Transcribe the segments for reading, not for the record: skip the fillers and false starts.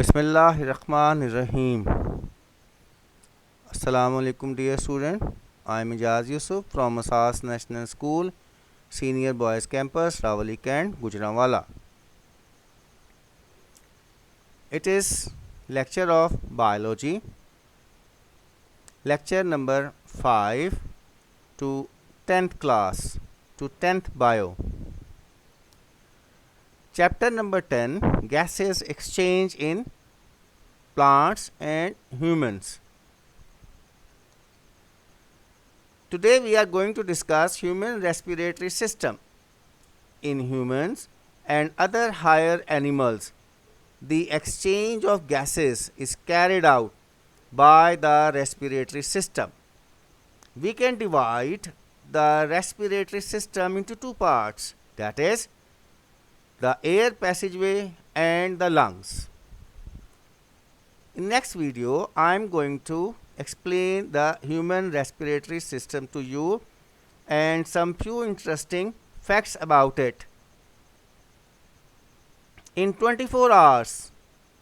Bismillahirrahmanirrahim. Assalamu alaikum dear student. I am Ijaz Yusuf from Asas National School, Senior Boys Campus, Rawali Kent, Gujranwala. It is lecture of biology, lecture number 5 to 10th class, to 10th bio. Chapter number 10, gases exchange in plants and humans. Today we are going to discuss human respiratory system. In humans and other higher animals, the exchange of gases is carried out by the respiratory system. We can divide the respiratory system into two parts, that is, the air passageway and the lungs. In next video, I am going to explain the human respiratory system to you and some few interesting facts about it. In 24 hours,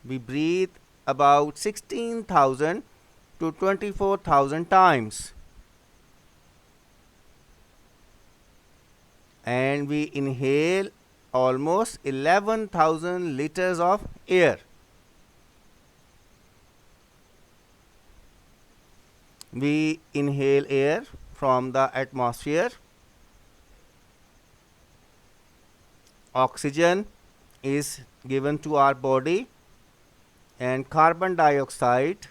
we breathe about 16,000 to 24,000 times, and we inhale almost 11,000 liters of air. We inhale air from the atmosphere. Oxygen is given to our body, and carbon dioxide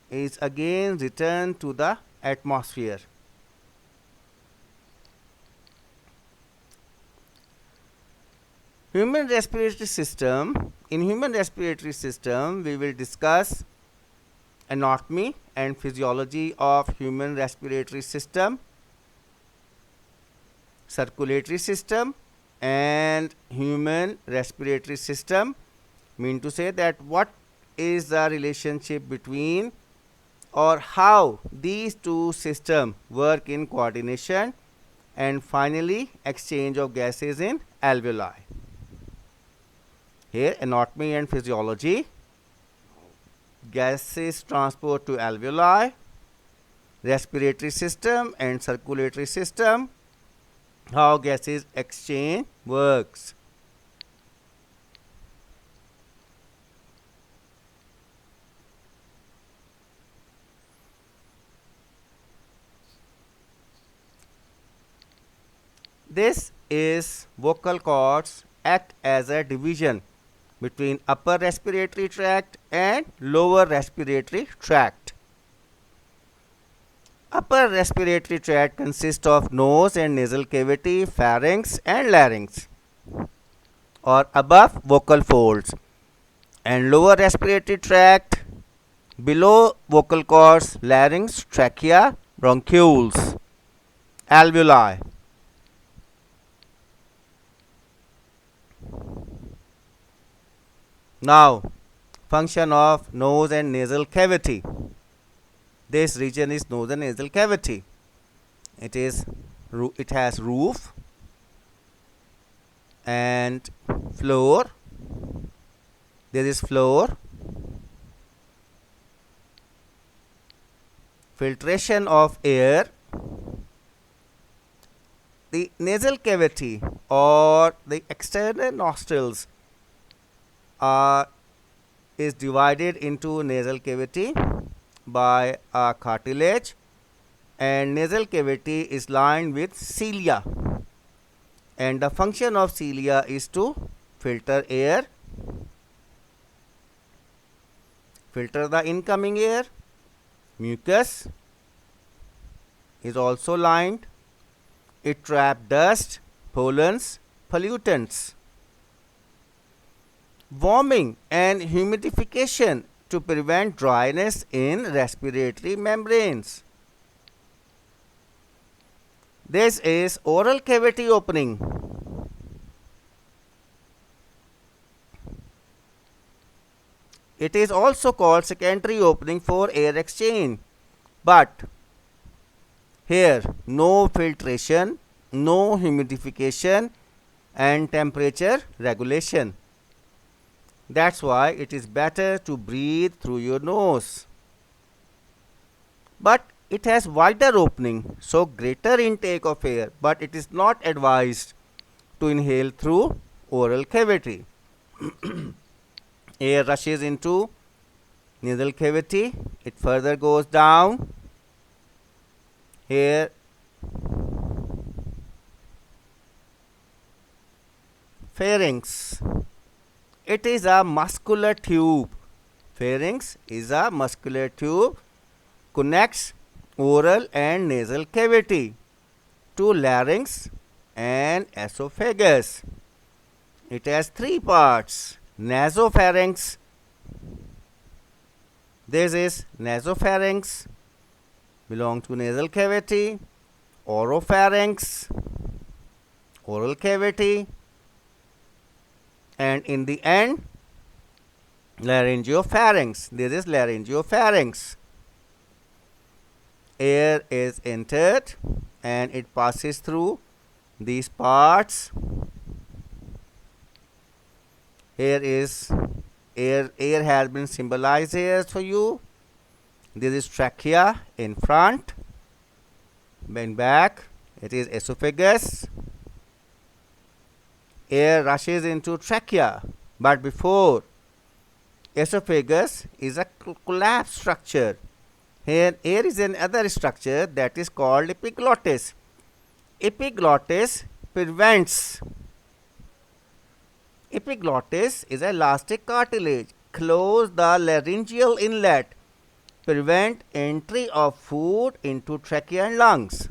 is again returned to the atmosphere. Human respiratory system. In human respiratory system, we will discuss anatomy and physiology of human respiratory system, circulatory system, and human respiratory system. Mean to say that what is the relationship between or how these two systems work in coordination, and finally exchange of gases in alveoli. Here anatomy and physiology, gases transport to alveoli, respiratory system and circulatory system, how gases exchange works. This is vocal cords act as a division between upper respiratory tract and lower respiratory tract. Upper respiratory tract consists of nose and nasal cavity, pharynx and larynx, or above vocal folds, and lower respiratory tract below vocal cords, larynx, trachea, bronchioles, alveoli. Now, function of nose and nasal cavity. This region is nose and nasal cavity. It has roof and floor. There is floor. Filtration of air. The nasal cavity or the external nostrils is divided into nasal cavity by a cartilage, and nasal cavity is lined with cilia, and the function of cilia is to filter air, filter the incoming air. Mucus is also lined. It traps dust, pollens, pollutants. Warming and humidification to prevent dryness in respiratory membranes. This is oral cavity opening. It is also called secondary opening for air exchange, but here no filtration, no humidification and temperature regulation. That's why it is better to breathe through your nose. But it has wider opening, so greater intake of air, but it is not advised to inhale through oral cavity. Air rushes into nasal cavity, it further goes down. Here pharynx. It is a muscular tube. Pharynx is a muscular tube, connects oral and nasal cavity to larynx and esophagus. It has three parts. Nasopharynx. This is nasopharynx, belong to nasal cavity. Oropharynx, oral cavity, and in the end laryngopharynx. This is laryngopharynx. Air is entered and it passes through these parts. Here is air has been symbolized here for you. This is trachea in front, in back it is esophagus. Air rushes into trachea, but before esophagus is a collapsed structure. Here air is another structure that is called epiglottis. Epiglottis prevents. Epiglottis is elastic cartilage. Close the laryngeal inlet. Prevent entry of food into trachea and lungs.